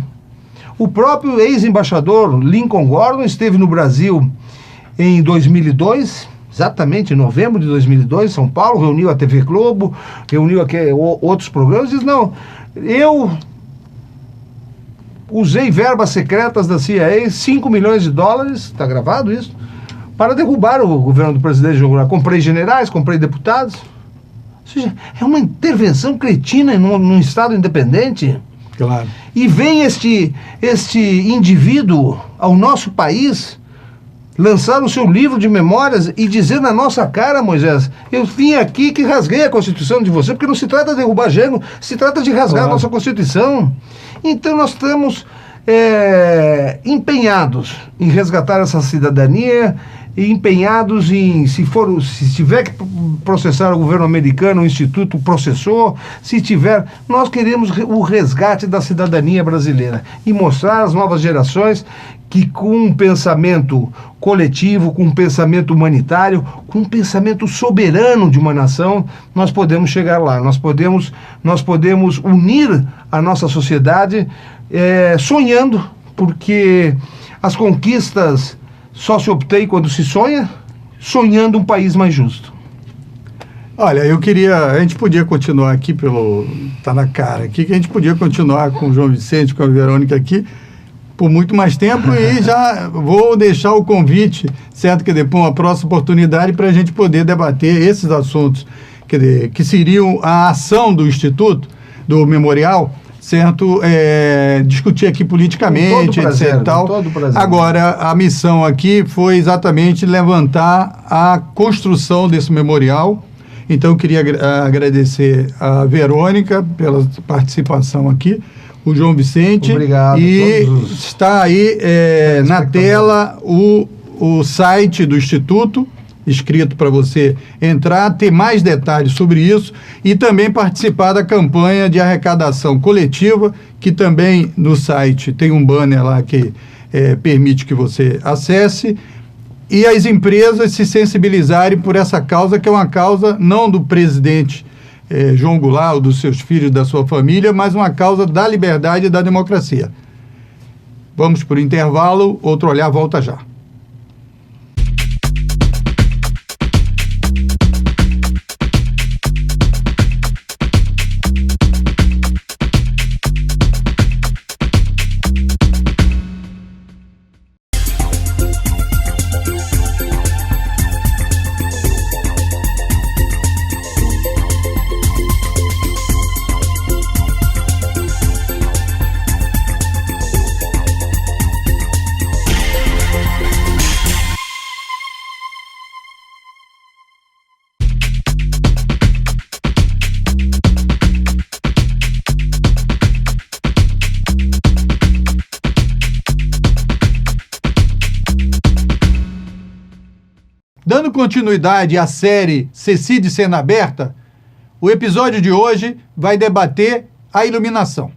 O próprio ex-embaixador Lincoln Gordon esteve no Brasil em 2002, exatamente em novembro de 2002, em São Paulo, reuniu a TV Globo, reuniu aqui outros programas, e diz, não, eu usei verbas secretas da CIA, 5 milhões de dólares, está gravado isso, para derrubar o governo do presidente João Goulart. Comprei generais, comprei deputados. Ou seja, é uma intervenção cretina num Estado independente. Claro. E vem este indivíduo ao nosso país lançar o seu livro de memórias e dizer na nossa cara, Moisés, eu vim aqui que rasguei a Constituição de você, porque não se trata de derrubar Jango, se trata de rasgar a nossa Constituição. Então nós estamos empenhados em resgatar essa cidadania, empenhados em, se tiver que processar o governo americano, o Instituto processou, se tiver, nós queremos o resgate da cidadania brasileira e mostrar às novas gerações que com um pensamento coletivo, com um pensamento humanitário, com um pensamento soberano de uma nação, nós podemos chegar lá, nós podemos unir a nossa sociedade sonhando, porque as conquistas só se obtém quando se sonha, sonhando um país mais justo. Olha, a gente podia continuar aqui tá na cara aqui, que a gente podia continuar com o João Vicente, com a Verônica aqui, por muito mais tempo, e já vou deixar o convite, certo, que depois uma próxima oportunidade para a gente poder debater esses assuntos, que seriam a ação do Instituto, do Memorial, certo, discutir aqui politicamente, prazer, etc. Tal. Agora, a missão aqui foi exatamente levantar a construção desse memorial. Então, eu queria agradecer a Verônica pela participação aqui, o João Vicente. Obrigado. E está aí na tela o site do Instituto, escrito para você entrar, ter mais detalhes sobre isso e também participar da campanha de arrecadação coletiva, que também no site tem um banner lá que permite que você acesse, e as empresas se sensibilizarem por essa causa, que é uma causa não do presidente João Goulart, ou dos seus filhos, da sua família, mas uma causa da liberdade e da democracia. Vamos por intervalo, Outro Olhar volta já. Dando continuidade à série Ceci de Cena Aberta, o episódio de hoje vai debater a iluminação.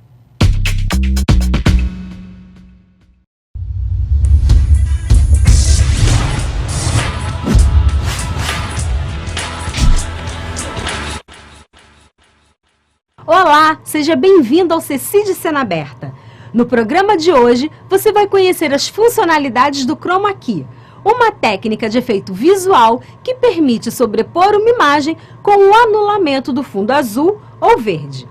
Olá, seja bem-vindo ao CECI de Cena Aberta. No programa de hoje, você vai conhecer as funcionalidades do Chroma Key, uma técnica de efeito visual que permite sobrepor uma imagem com o anulamento do fundo azul ou verde.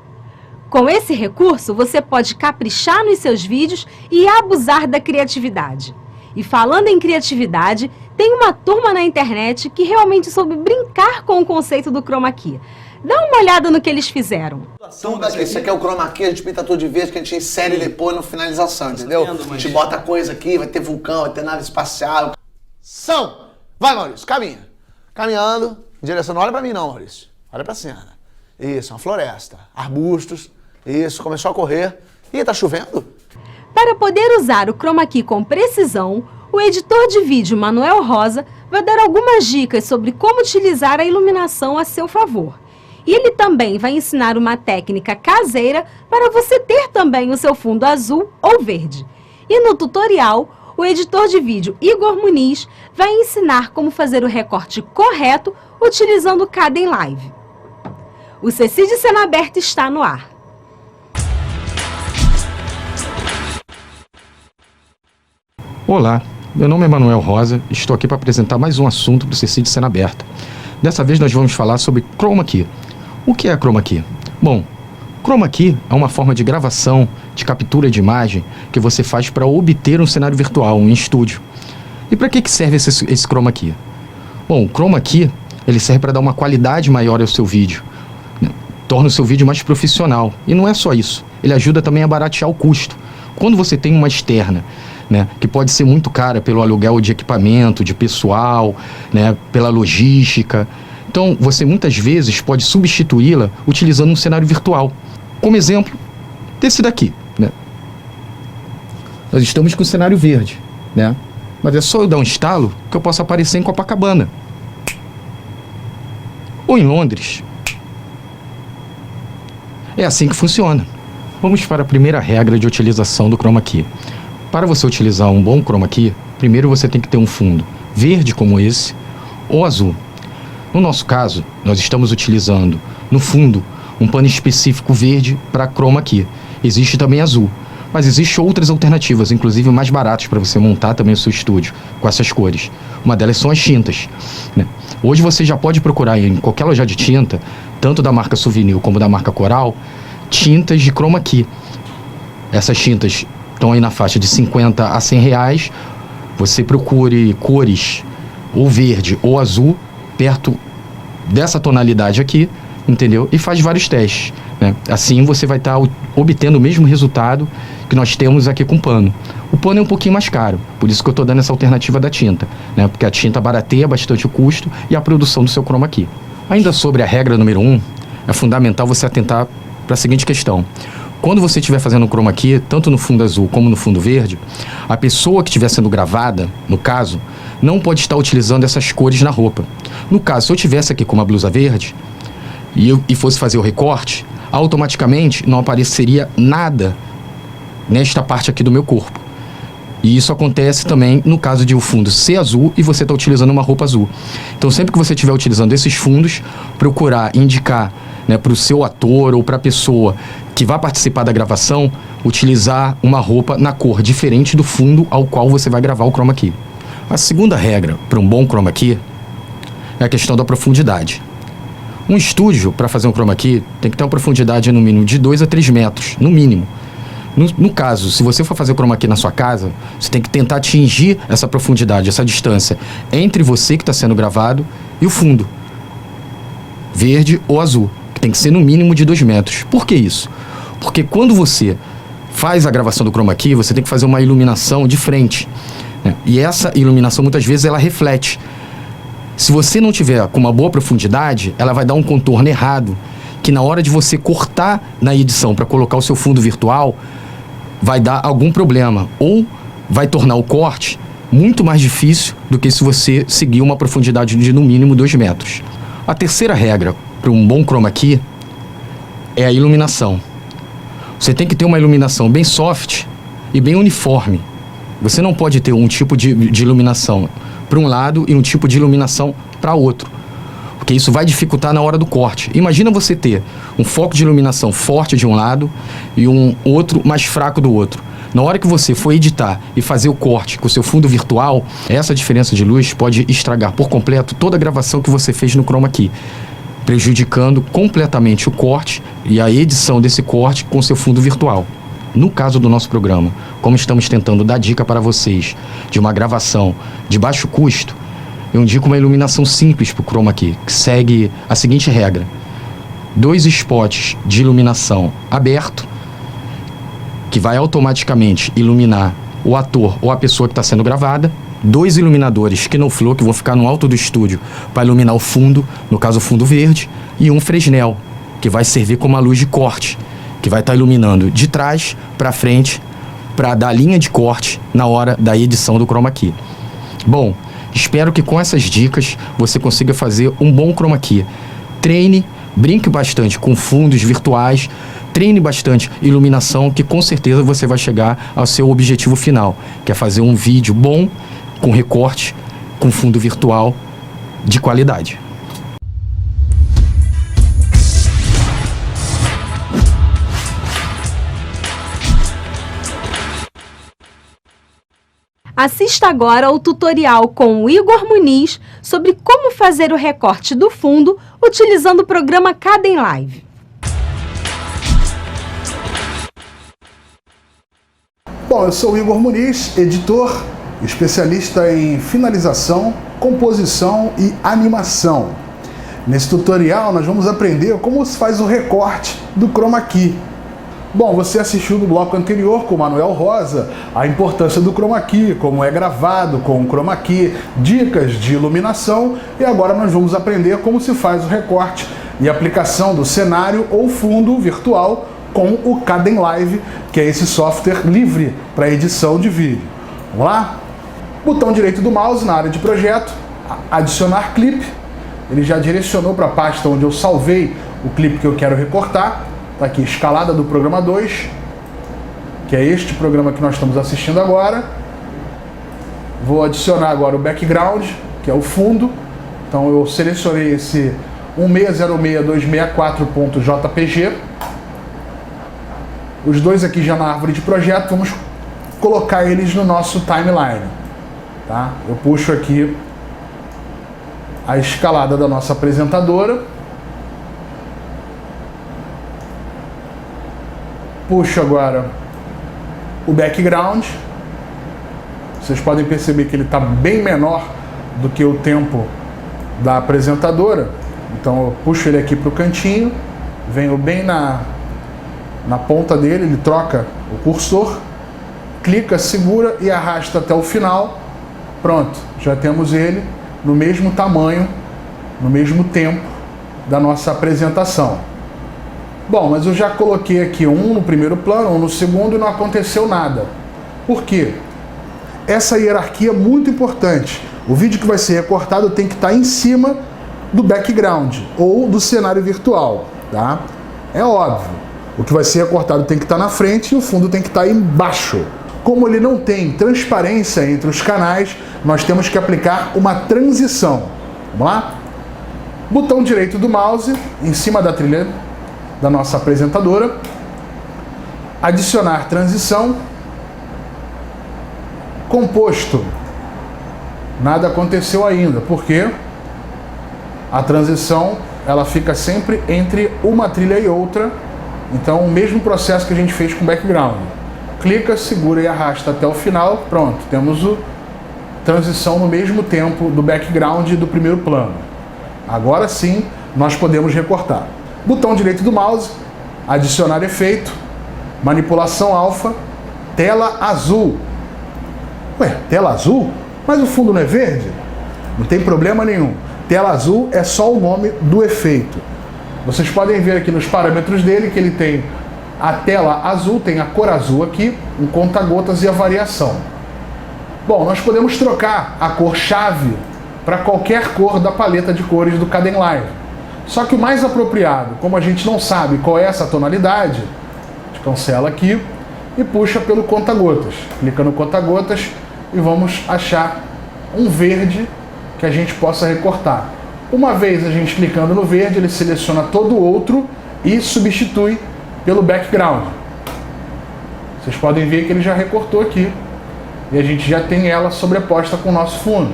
Com esse recurso, você pode caprichar nos seus vídeos e abusar da criatividade. E falando em criatividade, tem uma turma na internet que realmente soube brincar com o conceito do Chroma Key. Dá uma olhada no que eles fizeram. Tudo aqui, isso aqui é o Chroma Key, a gente pinta tudo de verde, que a gente insere depois na finalização, entendeu? A gente bota coisa aqui, vai ter vulcão, vai ter nave espacial. Vai, Maurício, caminha. Caminhando, em direção, não olha pra mim não, Maurício. Olha pra cena. Isso, uma floresta, arbustos, isso, começou a correr. Ih, tá chovendo? Para poder usar o Chroma Key com precisão, o editor de vídeo Manuel Rosa vai dar algumas dicas sobre como utilizar a iluminação a seu favor. E ele também vai ensinar uma técnica caseira para você ter também o seu fundo azul ou verde. E no tutorial, o editor de vídeo Igor Muniz vai ensinar como fazer o recorte correto utilizando o Kdenlive. O CECI de Cena Aberta está no ar. Olá, meu nome é Manuel Rosa e estou aqui para apresentar mais um assunto do CECI de Cena Aberta. Dessa vez nós vamos falar sobre Chroma Key. O que é Chroma Key? Bom, Chroma Key é uma forma de gravação, de captura de imagem que você faz para obter um cenário virtual, um estúdio. E para que serve esse Chroma Key? Bom, o Chroma Key ele serve para dar uma qualidade maior ao seu vídeo, né? Torna o seu vídeo mais profissional. E não é só isso, ele ajuda também a baratear o custo. Quando você tem uma externa, né, que pode ser muito cara pelo aluguel de equipamento, de pessoal, né, pela logística. Então, você muitas vezes pode substituí-la utilizando um cenário virtual. Como exemplo, desse daqui, né? Nós estamos com o cenário verde, né? Mas é só eu dar um instalo que eu posso aparecer em Copacabana. Ou em Londres. É assim que funciona. Vamos para a primeira regra de utilização do Chroma Key. Para você utilizar um bom Chroma Key, primeiro você tem que ter um fundo verde como esse ou azul. No nosso caso, nós estamos utilizando no fundo um pano específico verde para Chroma Key. Existe também azul, mas existem outras alternativas, inclusive mais baratas para você montar também o seu estúdio com essas cores. Uma delas são as tintas, né? Hoje você já pode procurar em qualquer loja de tinta, tanto da marca Souvenir como da marca Coral, tintas de Chroma Key. Essas tintas estão aí na faixa de 50 a 100 reais. Você procure cores ou verde ou azul perto dessa tonalidade aqui, entendeu? E faz vários testes, né? Assim você vai estar obtendo o mesmo resultado que nós temos aqui com o pano. O pano é um pouquinho mais caro, por isso que eu estou dando essa alternativa da tinta, né? Porque a tinta barateia bastante o custo e a produção do seu Chroma Key. Ainda sobre a regra número 1, é fundamental você atentar para a seguinte questão. Quando você estiver fazendo um Chroma Key, tanto no fundo azul como no fundo verde, a pessoa que estiver sendo gravada, no caso, não pode estar utilizando essas cores na roupa. No caso, se eu tivesse aqui com uma blusa verde e fosse fazer o recorte, automaticamente não apareceria nada nesta parte aqui do meu corpo. E isso acontece também no caso de o fundo ser azul e você está utilizando uma roupa azul. Então, sempre que você estiver utilizando esses fundos, procurar indicar, né, para o seu ator ou para a pessoa que vai participar da gravação, utilizar uma roupa na cor diferente do fundo ao qual você vai gravar o Chroma Key. A segunda regra para um bom Chroma Key é a questão da profundidade. Um estúdio, para fazer um Chroma Key, tem que ter uma profundidade no mínimo de 2 a 3 metros, no mínimo. No caso, se você for fazer o Chroma Key na sua casa, você tem que tentar atingir essa profundidade, essa distância entre você que está sendo gravado e o fundo, verde ou azul, que tem que ser no mínimo de 2 metros. Por que isso? Porque quando você faz a gravação do Chroma Key, você tem que fazer uma iluminação de frente, né? E essa iluminação, muitas vezes, ela reflete. Se você não tiver com uma boa profundidade, ela vai dar um contorno errado, que na hora de você cortar na edição para colocar o seu fundo virtual, vai dar algum problema, ou vai tornar o corte muito mais difícil do que se você seguir uma profundidade de no mínimo 2 metros. A terceira regra para um bom Chroma Key é a iluminação. Você tem que ter uma iluminação bem soft e bem uniforme. Você não pode ter um tipo de iluminação para um lado e um tipo de iluminação para outro. porque isso vai dificultar na hora do corte. Imagina você ter um foco de iluminação forte de um lado e um outro mais fraco do outro. Na hora que você for editar e fazer o corte com o seu fundo virtual, essa diferença de luz pode estragar por completo toda a gravação que você fez no Chroma Key, prejudicando completamente o corte e a edição desse corte com seu fundo virtual. No caso do nosso programa, como estamos tentando dar dica para vocês de uma gravação de baixo custo, eu indico uma iluminação simples para o Chroma Key, que segue a seguinte regra: 2 spots de iluminação aberto, que vai automaticamente iluminar o ator ou a pessoa que está sendo gravada, 2 iluminadores Kino Flow, que vão ficar no alto do estúdio para iluminar o fundo, no caso o fundo verde, e um Fresnel, que vai servir como a luz de corte, que vai estar iluminando de trás para frente, para dar linha de corte na hora da edição do Chroma Key. Bom, espero que com essas dicas você consiga fazer um bom Chroma Key. Treine, brinque bastante com fundos virtuais, treine bastante iluminação, que com certeza você vai chegar ao seu objetivo final, que é fazer um vídeo bom, com recorte, com fundo virtual de qualidade. Assista agora ao tutorial com o Igor Muniz sobre como fazer o recorte do fundo utilizando o programa Kdenlive. Bom, eu sou o Igor Muniz, editor, especialista em finalização, composição e animação. Nesse tutorial nós vamos aprender como se faz o recorte do Chroma Key. Bom, você assistiu no bloco anterior com o Manuel Rosa a importância do Chroma Key, como é gravado com o Chroma Key, dicas de iluminação, e agora nós vamos aprender como se faz o recorte e aplicação do cenário ou fundo virtual com o Kdenlive, que é esse software livre para edição de vídeo. Vamos lá? Botão direito do mouse na área de projeto, adicionar clipe. Ele já direcionou para a pasta onde eu salvei o clipe que eu quero recortar. Está aqui, escalada do programa 2, que é este programa que nós estamos assistindo agora. Vou adicionar agora o background, que é o fundo. Então eu selecionei esse 1606264.jpg. Os dois aqui já na árvore de projeto, vamos colocar eles no nosso timeline. Tá? Eu puxo aqui a escalada da nossa apresentadora. Puxo agora o background. Vocês podem perceber que ele está bem menor do que o tempo da apresentadora. Então eu puxo ele aqui para o cantinho, venho bem na ponta dele, ele troca o cursor, clica, segura e arrasta até o final. Pronto, já temos ele no mesmo tamanho, no mesmo tempo da nossa apresentação. Bom, mas eu já coloquei aqui um no primeiro plano, um no segundo e não aconteceu nada. Por quê? Essa hierarquia é muito importante. O vídeo que vai ser recortado tem que estar em cima do background ou do cenário virtual, tá? É óbvio. O que vai ser recortado tem que estar na frente e o fundo tem que estar embaixo. Como ele não tem transparência entre os canais, nós temos que aplicar uma transição. Vamos lá? Botão direito do mouse, em cima da trilha da nossa apresentadora. Adicionar transição. Composto. Nada aconteceu ainda, porque a transição ela fica sempre entre uma trilha e outra. Então, o mesmo processo que a gente fez com o background. Clica, segura e arrasta até o final. Pronto, temos a transição no mesmo tempo do background e do primeiro plano. Agora sim, nós podemos recortar. Botão direito do mouse, adicionar efeito, manipulação alfa, tela azul. Ué, tela azul? Mas o fundo não é verde? Não tem problema nenhum. Tela azul é só o nome do efeito. Vocês podem ver aqui nos parâmetros dele que ele tem a tela azul, tem a cor azul aqui, um conta-gotas e a variação. Bom, nós podemos trocar a cor-chave para qualquer cor da paleta de cores do Kdenlive. Só que o mais apropriado, como a gente não sabe qual é essa tonalidade, a gente cancela aqui e puxa pelo conta-gotas. Clica no conta-gotas e vamos achar um verde que a gente possa recortar. Uma vez a gente clicando no verde, ele seleciona todo o outro e substitui pelo background. Vocês podem ver que ele já recortou aqui. E a gente já tem ela sobreposta com o nosso fundo.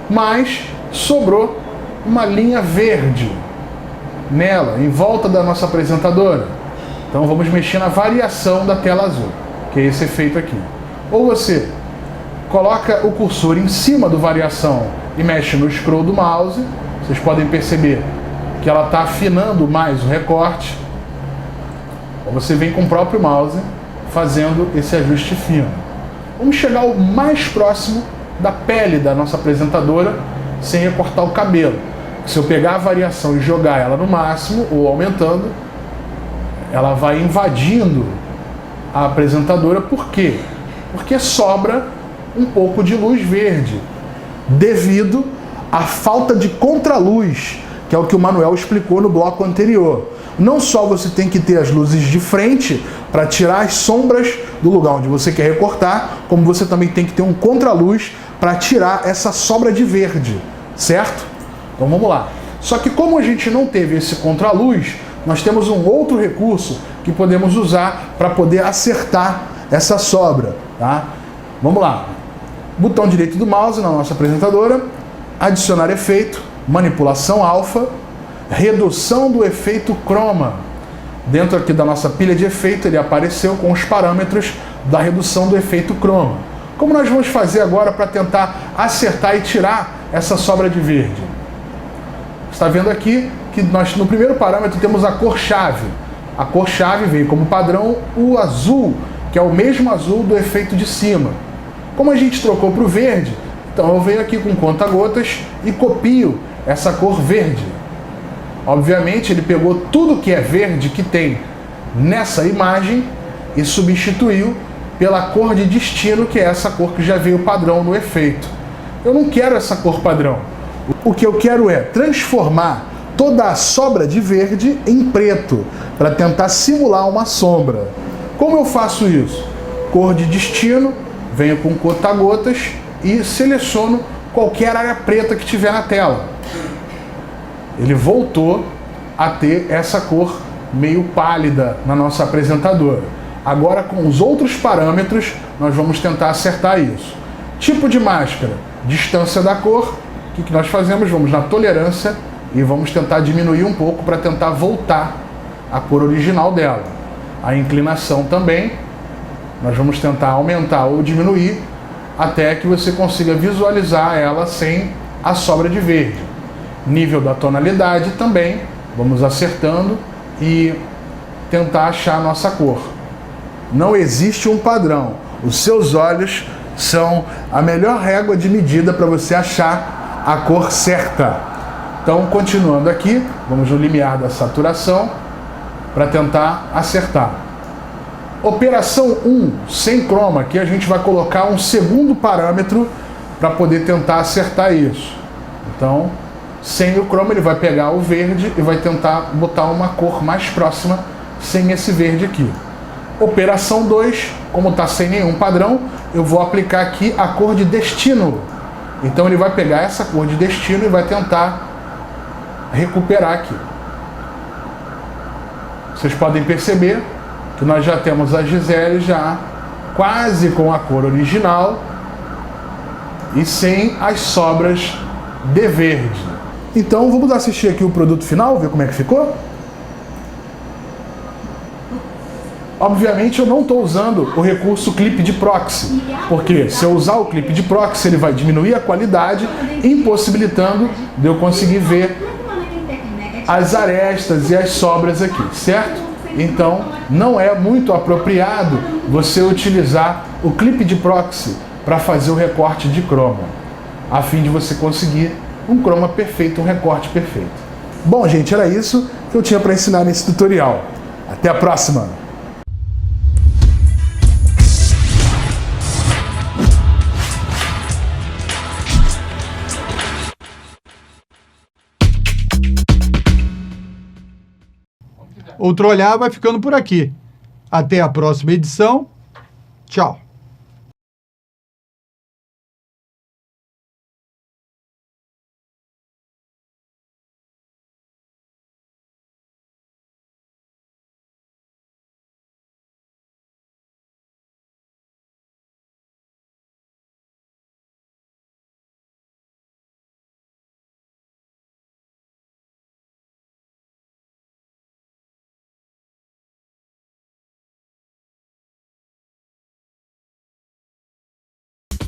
Mas sobrou uma linha verde nela, em volta da nossa apresentadora. Então vamos mexer na variação da tela azul, que é esse efeito aqui. Ou você coloca o cursor em cima do variação e mexe no scroll do mouse. Vocês podem perceber que ela está afinando mais o recorte. Ou você vem com o próprio mouse fazendo esse ajuste fino. Vamos chegar o mais próximo da pele da nossa apresentadora sem recortar o cabelo. Se eu pegar a variação e jogar ela no máximo ou aumentando, ela vai invadindo a apresentadora. Por quê? Porque sobra um pouco de luz verde devido à falta de contraluz, que é o que o Manuel explicou no bloco anterior. Não só você tem que ter as luzes de frente para tirar as sombras do lugar onde você quer recortar, como você também tem que ter um contraluz para tirar essa sobra de verde, certo? Então vamos lá. Só que como a gente não teve esse contraluz, nós temos um outro recurso que podemos usar para poder acertar essa sobra, tá? Vamos lá. Botão direito do mouse na nossa apresentadora, adicionar efeito, manipulação alfa, redução do efeito chroma. Dentro aqui da nossa pilha de efeito, ele apareceu com os parâmetros da redução do efeito chroma. Como nós vamos fazer agora para tentar acertar e tirar essa sobra de verde? Está vendo aqui que nós no primeiro parâmetro temos a cor-chave. A cor-chave veio como padrão o azul, que é o mesmo azul do efeito de cima. Como a gente trocou para o verde, então eu venho aqui com conta-gotas e copio essa cor verde. Obviamente ele pegou tudo que é verde que tem nessa imagem e substituiu pela cor de destino, que é essa cor que já veio padrão no efeito. Eu não quero essa cor padrão. O que eu quero é transformar toda a sobra de verde em preto, para tentar simular uma sombra. Como eu faço isso? Cor de destino, venho com conta-gotas e seleciono qualquer área preta que tiver na tela. Ele voltou a ter essa cor meio pálida na nossa apresentadora. Agora, com os outros parâmetros, nós vamos tentar acertar isso. Tipo de máscara, distância da cor. O que nós fazemos? Vamos na tolerância e vamos tentar diminuir um pouco para tentar voltar a cor original dela. A inclinação também, nós vamos tentar aumentar ou diminuir até que você consiga visualizar ela sem a sobra de verde. Nível da tonalidade também, vamos acertando e tentar achar a nossa cor. Não existe um padrão. Os seus olhos são a melhor régua de medida para você achar a cor certa. Então, continuando aqui, vamos no limiar da saturação para tentar acertar. Operação 1, sem chroma, aqui a gente vai colocar um segundo parâmetro para poder tentar acertar isso. Então, sem o chroma, ele vai pegar o verde e vai tentar botar uma cor mais próxima sem esse verde aqui. Operação 2, como está sem nenhum padrão, eu vou aplicar aqui a cor de destino. Então ele vai pegar essa cor de destino e vai tentar recuperar aqui. Vocês podem perceber que nós já temos a Gisele já quase com a cor original e sem as sobras de verde. Então vamos assistir aqui o produto final, ver como é que ficou? Obviamente eu não estou usando o recurso clipe de proxy, porque se eu usar o clipe de proxy ele vai diminuir a qualidade, impossibilitando de eu conseguir ver as arestas e as sobras aqui, certo? Então não é muito apropriado você utilizar o clipe de proxy para fazer o recorte de chroma, a fim de você conseguir um chroma perfeito, um recorte perfeito. Bom, gente, era isso que eu tinha para ensinar nesse tutorial. Até a próxima! O Trolhar vai ficando por aqui. Até a próxima edição. Tchau.